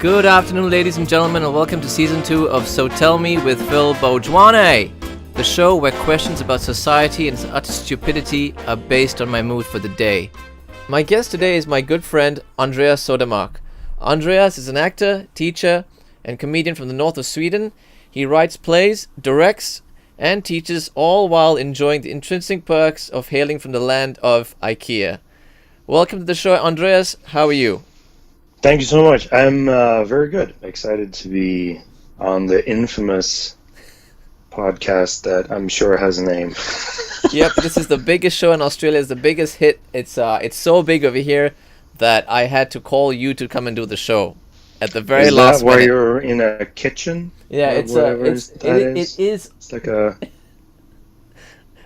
Good afternoon, ladies and gentlemen, and welcome to Season 2 of So Tell Me with Phil Bhojwanay, the show where questions about society and its utter stupidity are based on my mood for the day. My guest today is my good friend, Andreas Sodermark. Andreas is an actor, teacher, and comedian from the north of Sweden. He writes plays, directs, and teaches, all while enjoying the intrinsic perks of hailing from the land of IKEA. Welcome to the show, Andreas. How are you? Thank you so much. I'm very good. Excited to be on the infamous podcast that I'm sure has a name. Yep, this is the biggest show in Australia. It's the biggest hit. It's so big over here that I had to call you to come and do the show at the very last minute. Is that where you're in a kitchen? Yeah, it is. It's like a...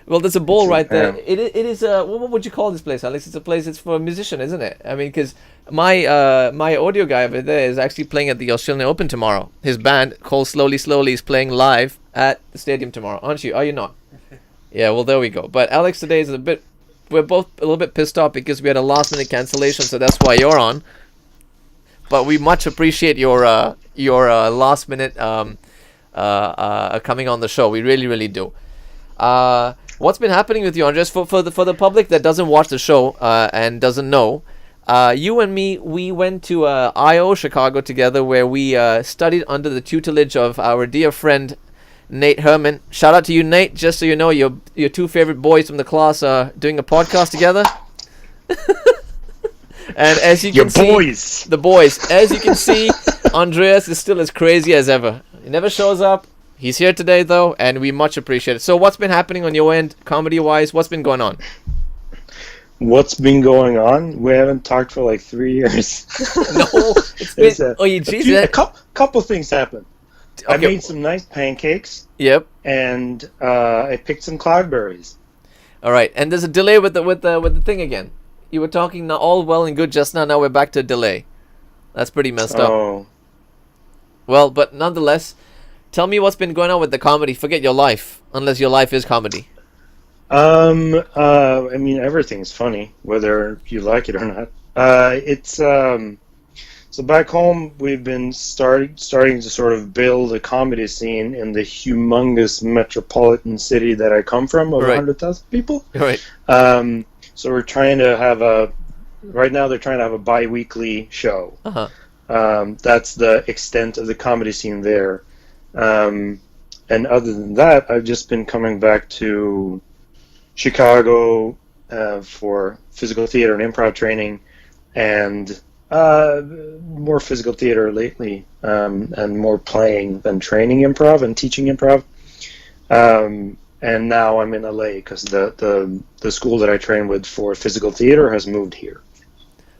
Well, there's a bowl right there. It is what would you call this place, Alex? It's a place. It's for a musician, isn't it? I mean, because my audio guy over there is actually playing at the Australian Open tomorrow. His band called Slowly Slowly is playing live at the stadium tomorrow, aren't you? Are you not? Yeah. Well, there we go. But Alex today is we're both a little bit pissed off because we had a last minute cancellation, so that's why you're on. But we much appreciate your last minute coming on the show. We really, really do. What's been happening with you, Andres? For the public that doesn't watch the show and doesn't know, you and me, we went to I.O. Chicago together, where we studied under the tutelage of our dear friend Nate Herman. Shout out to you, Nate. Just so you know, your two favorite boys from the class are doing a podcast together. And as you can see, the boys. As you can see, Andreas is still as crazy as ever. He never shows up. He's here today, though, and we much appreciate it. So what's been happening on your end, comedy-wise? What's been going on? What's been going on? We haven't talked for like 3 years. No, it's been... a couple things happened. Okay. I made some nice pancakes. Yep. And I picked some cloudberries. All right, and there's a delay with the thing again. You were talking all well and good just now. Now we're back to a delay. That's pretty messed up. Well, but nonetheless... Tell me what's been going on with the comedy. Forget your life, unless your life is comedy. I mean, everything's funny, whether you like it or not. So back home, we've been starting to sort of build a comedy scene in the humongous metropolitan city that I come from, of 100,000 people. Right. So we're trying to have right now they're trying to have a bi-weekly show. Uh-huh. That's the extent of the comedy scene there. And other than that, I've just been coming back to Chicago for physical theater and improv training, and more physical theater lately, and more playing than training improv and teaching improv. And now I'm in LA because the school that I train with for physical theater has moved here.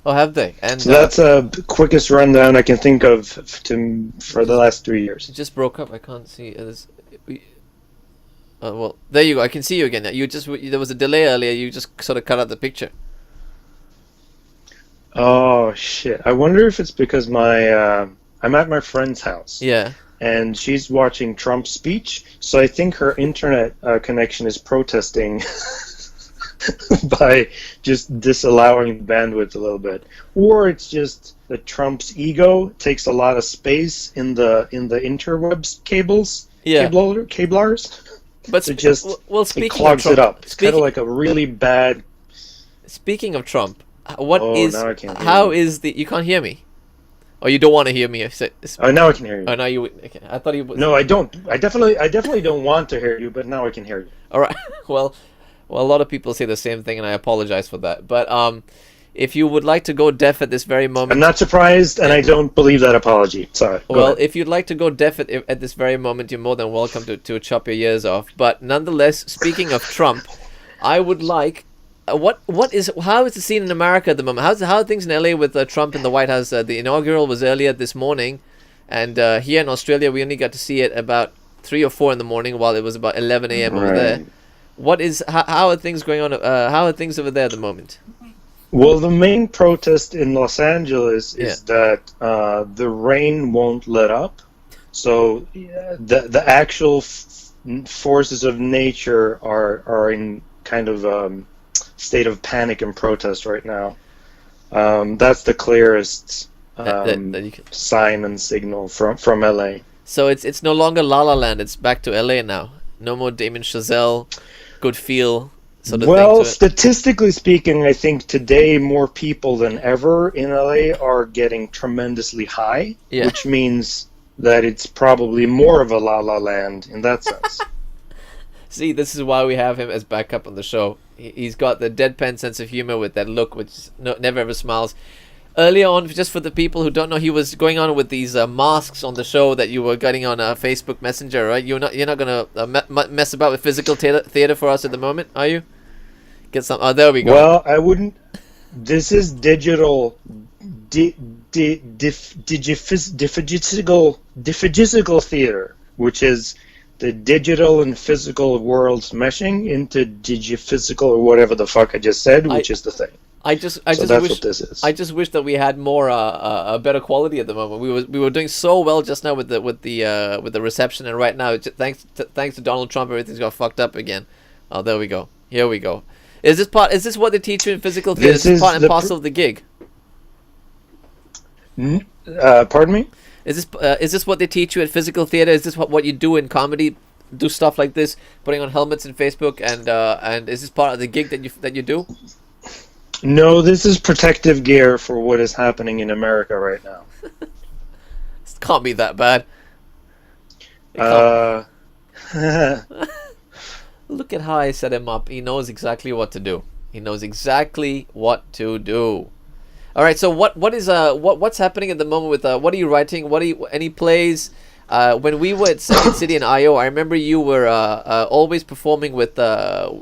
Oh, have they? And so that's the quickest rundown I can think of for the last 3 years. It just broke up. I can't see. Well, there you go. I can see you again. There was a delay earlier. You just sort of cut out the picture. Oh shit! I wonder if it's because I'm at my friend's house. Yeah. And she's watching Trump's speech, so I think her internet connection is protesting. By just disallowing bandwidth a little bit, or it's just that Trump's ego takes a lot of space in the interwebs cables, cablars. But it just it clogs it up. It's kind of like a really bad. Speaking of Trump, now I can't hear how you. Is the you can't hear me? Or you don't want to hear me? Now I can hear you. Oh, now you. Okay. I thought you. No, I don't. I definitely don't want to hear you, but now I can hear you. All right. Well, a lot of people say the same thing, and I apologize for that. But if you would like to go deaf at this very moment... I'm not surprised, and I don't believe that apology. Sorry. Well, if you'd like to go deaf at this very moment, you're more than welcome to chop your ears off. But nonetheless, speaking of Trump, I would like... how is the scene in America at the moment? How are things in LA with Trump in the White House? The inaugural was earlier this morning, and here in Australia, we only got to see it about 3 or 4 in the morning, while it was about 11 a.m. over there. How are things going on? How are things over there at the moment? Well, the main protest in Los Angeles is that the rain won't let up. So the actual forces of nature are in kind of state of panic and protest right now. That's the clearest that you can... sign and signal from LA. So it's no longer La La Land. It's back to LA now. No more Damien Chazelle, good feel sort of Well, thing to it. statistically speaking, I think today more people than ever in LA are getting tremendously high, which means that it's probably more of a La La Land in that sense. See, this is why we have him as backup on the show. He's got the deadpan sense of humor with that look, which never ever smiles. Earlier on, just for the people who don't know, he was going on with these masks on the show that you were getting on Facebook Messenger, right? You're not gonna mess about with physical theater for us at the moment, are you? Get some. Oh, there we go. Well, I wouldn't. This is digital, diffiphysical theater, which is the digital and physical worlds meshing into digiphysical or whatever the fuck I just said, which is the thing. I just that's wish what this is. I just wish that we had more a better quality at the moment. We were doing so well just now with the reception, and right now thanks to Donald Trump, everything's got fucked up again. Oh, there we go. Here we go. Is this what they teach you in physical theater? Is this part and parcel of the gig? Pardon me? Is this what they teach you at physical theater? Is this what you do in comedy? Do stuff like this, putting on helmets in Facebook, and is this part of the gig that you do? No, this is protective gear for what is happening in America right now. It can't be that bad. Look at how I set him up. He knows exactly what to do. He knows exactly what to do. All right. So what's happening at the moment with what are you writing? Any plays? When we were at Second City in IO, I remember you were always performing with them,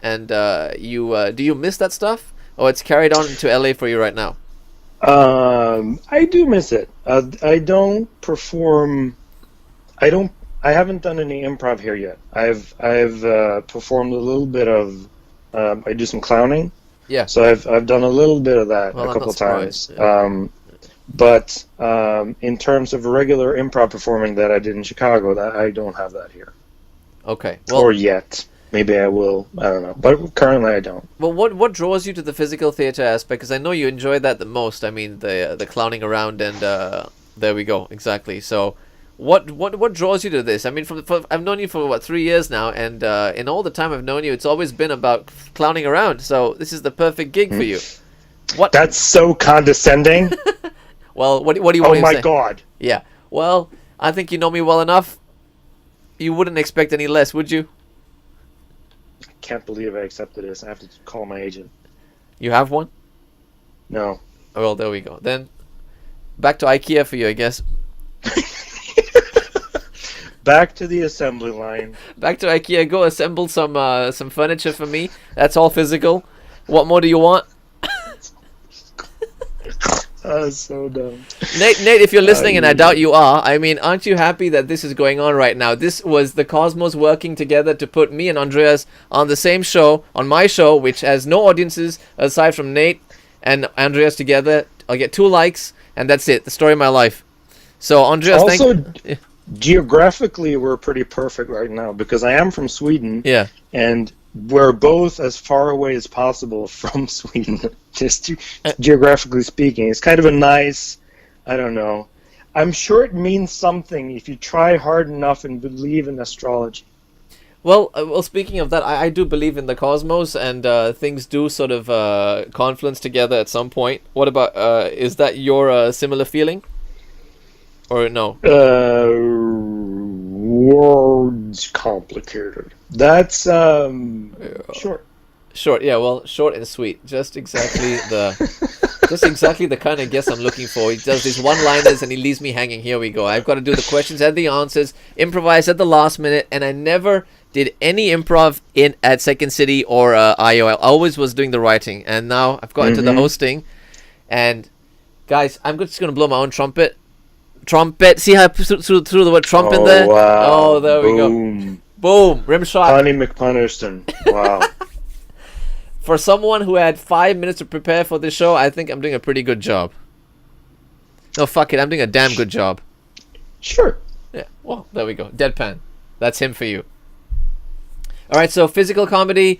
and do you miss that stuff, or it's carried on to LA for you right now? I do miss it. I don't perform. I haven't done any improv here yet. I've performed a little bit of. I do some clowning. Yeah. So I've done a little bit of that a couple times. Yeah. But in terms of regular improv performing that I did in Chicago, that I don't have that here. Okay. Well, or yet. Maybe I will. I don't know. But currently I don't. Well, what draws you to the physical theater aspect? Because I know you enjoy that the most. I mean, the clowning around and there we go. Exactly. So what draws you to this? I mean, I've known you for 3 years now, and in all the time I've known you, it's always been about clowning around. So this is the perfect gig for you. What? That's so condescending. Well, what do you want to say? Oh my God. Yeah. Well, I think you know me well enough. You wouldn't expect any less, would you? I can't believe I accepted this. I have to call my agent. You have one? No. Oh, well, there we go. Then back to IKEA for you, I guess. Back to the assembly line. Back to IKEA. Go assemble some furniture for me. That's all physical. What more do you want? So dumb. Nate, if you're listening, and I doubt you are, I mean, aren't you happy that this is going on right now? This was the Cosmos working together to put me and Andreas on the same show, on my show, which has no audiences aside from Nate and Andreas together. I'll get 2 likes, and that's it. The story of my life. So, Andreas, also, geographically, we're pretty perfect right now because I am from Sweden. Yeah. And we're both as far away as possible from Sweden, just geographically speaking. It's kind of a nice, I don't know. I'm sure it means something if you try hard enough and believe in astrology. Well, speaking of that, I do believe in the cosmos, and things do sort of confluence together at some point. What about, is that your similar feeling? Or no? Words complicated. That's short. Short, yeah. Well, short and sweet. Just exactly the kind of guest I'm looking for. He does these one-liners and he leaves me hanging. Here we go. I've got to do the questions and the answers, improvise at the last minute, and I never did any improv at Second City or IO. I always was doing the writing, and now I've got into the hosting. And guys, I'm just going to blow my own trumpet. See how I threw the word Trump in there? Wow. Oh, there we go. Boom. Rim shot. Connie McPuniston. Wow. For someone who had 5 minutes to prepare for this show, I think I'm doing a pretty good job. No, fuck it. I'm doing a damn good job. Sure. Yeah. Well, there we go. Deadpan. That's him for you. All right. So physical comedy.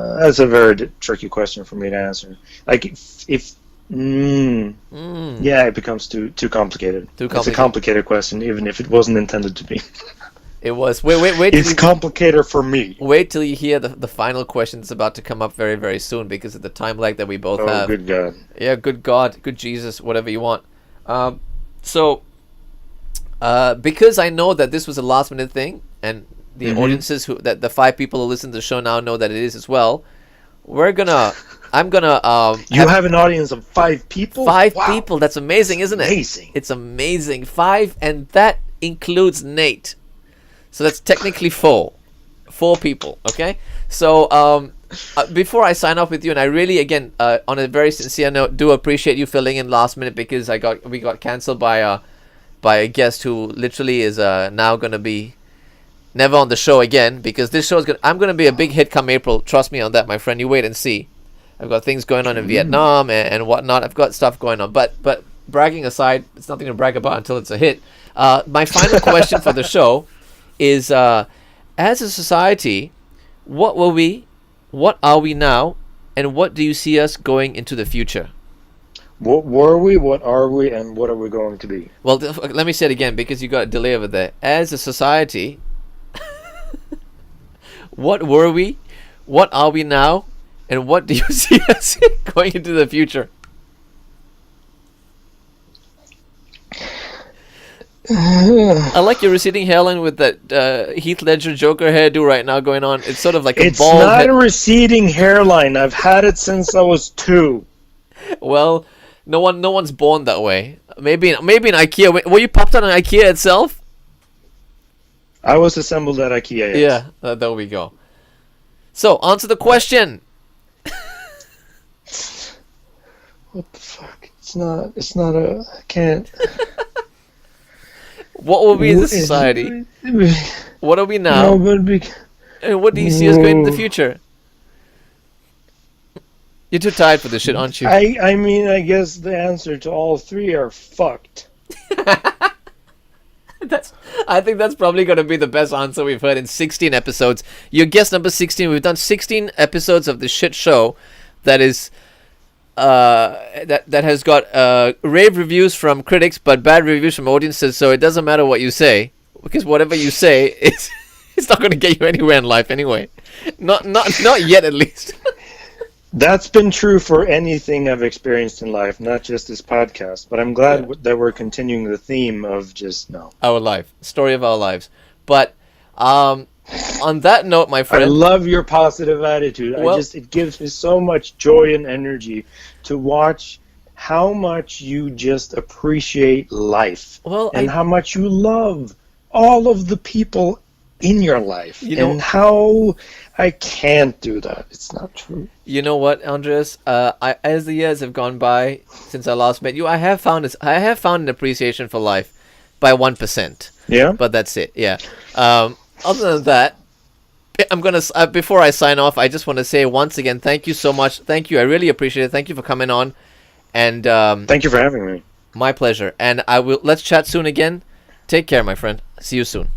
That's a very tricky question for me to answer. Like, yeah, it becomes too complicated. It's a complicated question, even if it wasn't intended to be. It was. Wait. It's complicated for me. Wait till you hear the final question that's about to come up very, very soon because of the time lag that we both have. Oh, good God. Yeah, good God, good Jesus, whatever you want. Because I know that this was a last minute thing, and the audiences the 5 people who listen to the show now know that it is as well. I'm gonna. You have an audience of 5 people. 5 people. That's amazing, isn't it? Amazing. It's amazing. 5, and that includes Nate. So that's technically 4 people. Okay. So before I sign off with you, and I really, again, on a very sincere note, do appreciate you filling in last minute because we got cancelled by a guest who literally is now gonna be never on the show again because this show is I'm gonna be a big hit come April. Trust me on that, my friend. You wait and see. I've got things going on in Vietnam and whatnot. I've got stuff going on. But bragging aside, it's nothing to brag about until it's a hit. My final question for the show is, as a society, what were we, what are we now, and what do you see us going into the future? What were we, what are we, and what are we going to be? Well, let me say it again because you got a delay over there. As a society, what were we, what are we now, and what do you see us going into the future? I like your receding hairline with that Heath Ledger Joker hairdo right now going on. It's sort of like a bald. It's not a receding hairline. I've had it since I was 2. Well, no one's born that way. Maybe in IKEA. Were you popped on an IKEA itself? I was assembled at IKEA. Yes. Yeah, there we go. So, answer the question. What the fuck? It's not a. I can't. What will be in the society? What are we now? And what do you see us going in the future? You're too tired for this shit, aren't you? I mean, I guess the answer to all 3 are fucked. I think that's probably going to be the best answer we've heard in 16 episodes. Your guest number 16. We've done 16 episodes of this shit show that is that has got rave reviews from critics but bad reviews from audiences, so it doesn't matter what you say because whatever you say it's not going to get you anywhere in life anyway. Not yet, at least. That's been true for anything I've experienced in life, not just this podcast. But I'm glad that we're continuing the theme of our life, story of our lives. But on that note, my friend, I love your positive attitude. It gives me so much joy and energy to watch how much you just appreciate life and how much you love all of the people in your life and how I can't do that. It's not true. You know what, Andreas? As the years have gone by since I last met you, I have found an appreciation for life by 1%. Yeah, but that's it. Yeah. Other than that, I'm gonna before I sign off, I just want to say once again, thank you so much. Thank you. I really appreciate it. Thank you for coming on, and thank you for having me. My pleasure. And let's chat soon again. Take care, my friend. See you soon.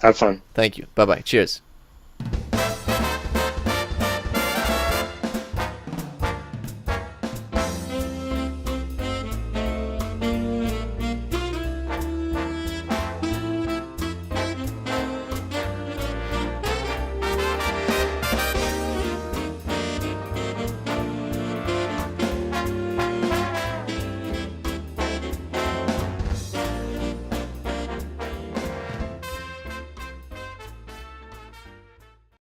Have fun. Thank you. Bye-bye. Cheers.